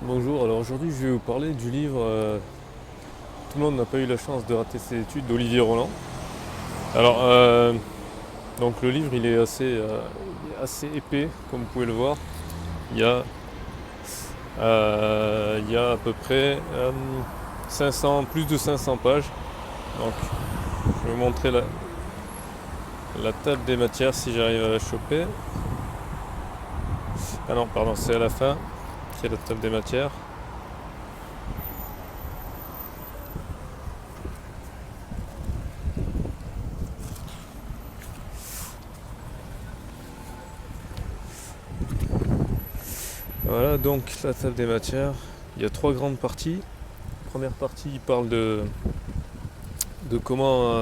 Bonjour, alors aujourd'hui je vais vous parler du livre Tout le monde n'a pas eu la chance de rater ses études d'Olivier Roland. Alors, donc le livre il est assez épais, comme vous pouvez le voir. Il y a, il y a à peu près 500, plus de 500 pages. Donc je vais vous montrer la table des matières si j'arrive à la choper. Ah non, pardon, c'est à la fin qu'il y a la table des matières. Voilà donc la table des matières. Il y a trois grandes parties. Première partie, il parle de comment,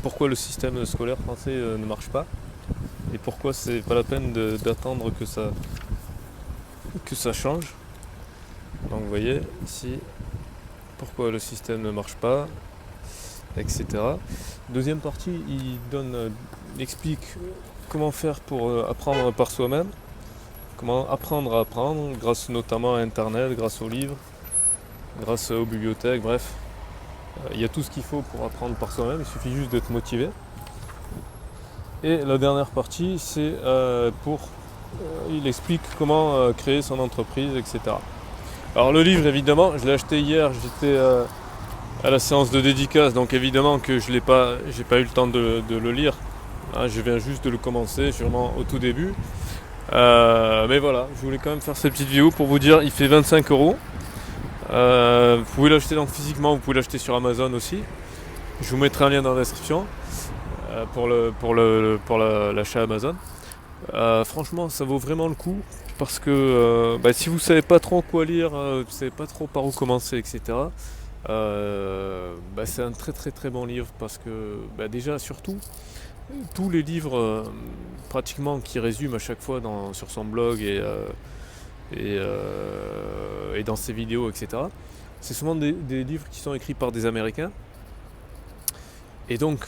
pourquoi le système scolaire français ne marche pas et pourquoi c'est pas la peine d'attendre que ça change. Donc vous voyez ici pourquoi le système ne marche pas, etc. Deuxième partie, il explique comment faire pour apprendre par soi-même, comment apprendre à apprendre grâce notamment à Internet, grâce aux livres, grâce aux bibliothèques, bref. Il y a tout ce qu'il faut pour apprendre par soi-même, il suffit juste d'être motivé. Et la dernière partie, c'est il explique comment créer son entreprise, etc. Alors le livre, évidemment, je l'ai acheté hier, j'étais à la séance de dédicace, donc évidemment que j'ai pas eu le temps de le lire. Hein, je viens juste de le commencer, sûrement au tout début. Mais voilà, je voulais quand même faire cette petite vidéo pour vous dire, il fait 25 €. Vous pouvez l'acheter donc physiquement, vous pouvez l'acheter sur Amazon aussi. Je vous mettrai un lien dans la description pour l'achat Amazon. Franchement, ça vaut vraiment le coup parce que si vous savez pas trop quoi lire, vous savez pas trop par où commencer, etc. C'est un très très très bon livre parce que déjà surtout tous les livres pratiquement qui résument à chaque fois sur son blog et dans ses vidéos, etc. C'est souvent des livres qui sont écrits par des Américains. Et donc,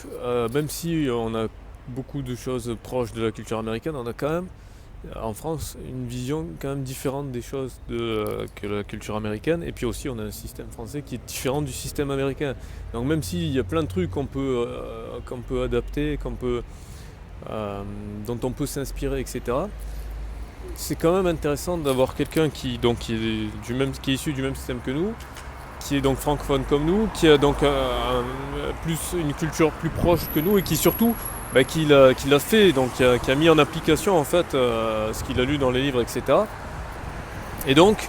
même si on a beaucoup de choses proches de la culture américaine, on a quand même, en France, une vision quand même différente des choses que la culture américaine. Et puis aussi, on a un système français qui est différent du système américain. Donc même s'il y a plein de trucs qu'on peut adapter, dont on peut s'inspirer, etc., c'est quand même intéressant d'avoir quelqu'un qui est issu du même système que nous, qui est donc francophone comme nous, qui a donc une culture plus proche que nous et qui surtout qui l'a fait, donc qui a mis en application en fait ce qu'il a lu dans les livres, etc. Et donc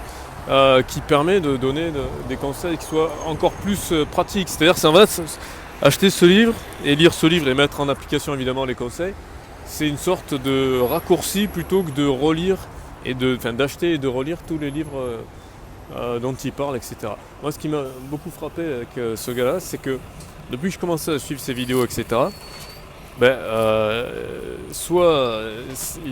qui permet de donner des conseils qui soient encore plus pratiques. C'est-à-dire c'est en fait acheter ce livre et lire ce livre et mettre en application évidemment les conseils. C'est une sorte de raccourci plutôt que de relire d'acheter et de relire tous les livres dont il parle, etc. Moi, ce qui m'a beaucoup frappé avec ce gars-là, c'est que depuis que je commençais à suivre ses vidéos, etc.,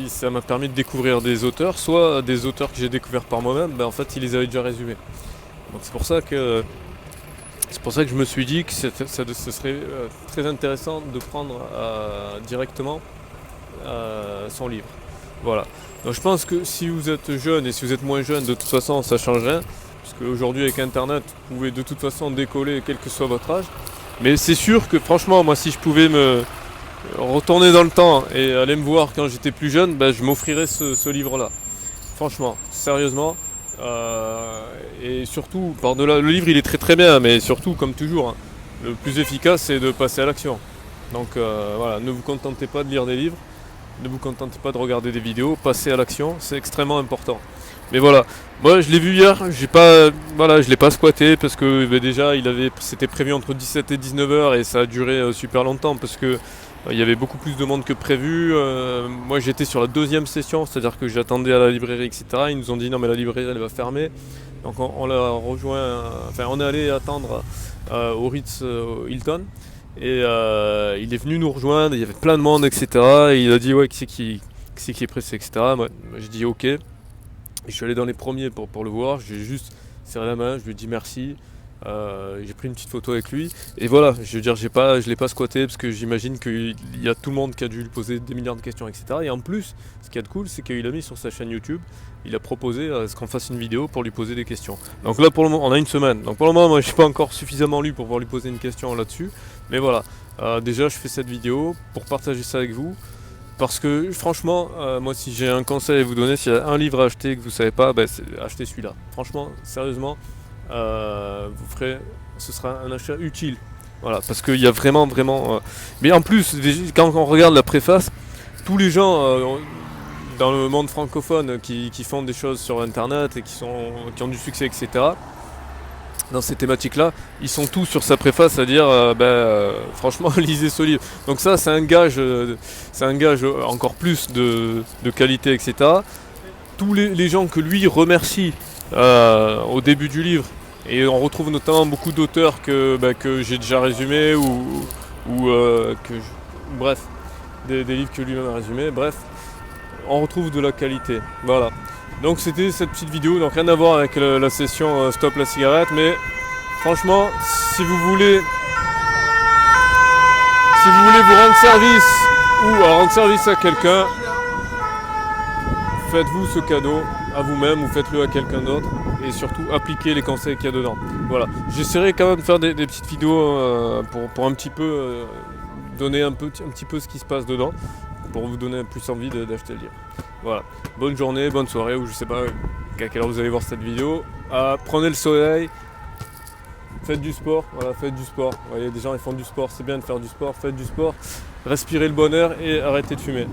ça m'a permis de découvrir des auteurs, soit des auteurs que j'ai découverts par moi-même, en fait, il les avait déjà résumés. Donc c'est pour ça que je me suis dit que ce serait très intéressant de prendre directement son livre. Voilà. Donc je pense que si vous êtes jeune et si vous êtes moins jeune, de toute façon ça change rien. Parce qu'aujourd'hui avec internet, vous pouvez de toute façon décoller quel que soit votre âge. Mais c'est sûr que franchement, moi si je pouvais me retourner dans le temps et aller me voir quand j'étais plus jeune, je m'offrirais ce livre-là. Franchement, sérieusement. Et surtout, par-delà, le livre il est très très bien, mais surtout, comme toujours, hein, le plus efficace c'est de passer à l'action. Donc voilà, ne vous contentez pas de lire des livres. Ne vous contentez pas de regarder des vidéos, passez à l'action, c'est extrêmement important. Mais voilà, moi je l'ai vu hier, je l'ai pas squatté parce que déjà c'était prévu entre 17 et 19 heures et ça a duré super longtemps parce que il y avait beaucoup plus de monde que prévu. Moi j'étais sur la deuxième session, c'est-à-dire que j'attendais à la librairie, etc. Ils nous ont dit non mais la librairie elle va fermer. Donc on l'a rejoint, on est allé attendre au Ritz Hilton. Et il est venu nous rejoindre, il y avait plein de monde, etc. Et il a dit ouais, qui c'est qui est pressé, etc. Moi j'ai dit ok. Et je suis allé dans les premiers pour le voir, je lui ai juste serré la main, je lui ai dit merci. J'ai pris une petite photo avec lui et voilà, je veux dire, je l'ai pas squatté parce que j'imagine qu'il y a tout le monde qui a dû lui poser des milliards de questions, etc. Et en plus, ce qui est cool, c'est qu'il a mis sur sa chaîne YouTube, il a proposé à ce qu'on fasse une vidéo pour lui poser des questions. Donc là, pour le moment, on a une semaine. Donc pour le moment, moi, je suis pas encore suffisamment lu pour pouvoir lui poser une question là-dessus. Mais voilà, déjà, je fais cette vidéo pour partager ça avec vous. Parce que franchement, moi si j'ai un conseil à vous donner, s'il y a un livre à acheter que vous savez pas, c'est acheter celui-là. Franchement, sérieusement, ce sera un achat utile. Voilà, parce qu'il y a vraiment. Mais en plus, quand on regarde la préface, tous les gens dans le monde francophone qui font des choses sur Internet et qui ont du succès, etc. Dans ces thématiques-là, ils sont tous sur sa préface à dire franchement lisez ce livre. Donc ça c'est un gage encore plus de qualité, etc. Tous les gens que lui remercie au début du livre, et on retrouve notamment beaucoup d'auteurs que j'ai déjà résumés bref, des livres que lui-même a résumés, bref, on retrouve de la qualité. Voilà. Donc c'était cette petite vidéo, donc rien à voir avec la session Stop la cigarette, mais franchement, si vous voulez vous rendre service ou rendre service à quelqu'un, faites-vous ce cadeau à vous-même ou faites-le à quelqu'un d'autre et surtout appliquez les conseils qu'il y a dedans. Voilà, j'essaierai quand même de faire des petites vidéos pour un petit peu donner un petit peu ce qui se passe dedans, pour vous donner plus envie d'acheter le livre. Voilà, bonne journée, bonne soirée, ou je sais pas à quelle heure vous allez voir cette vidéo. Prenez le soleil, faites du sport, voilà, faites du sport. Il y a des gens qui font du sport, c'est bien de faire du sport, faites du sport, respirez le bonheur et arrêtez de fumer.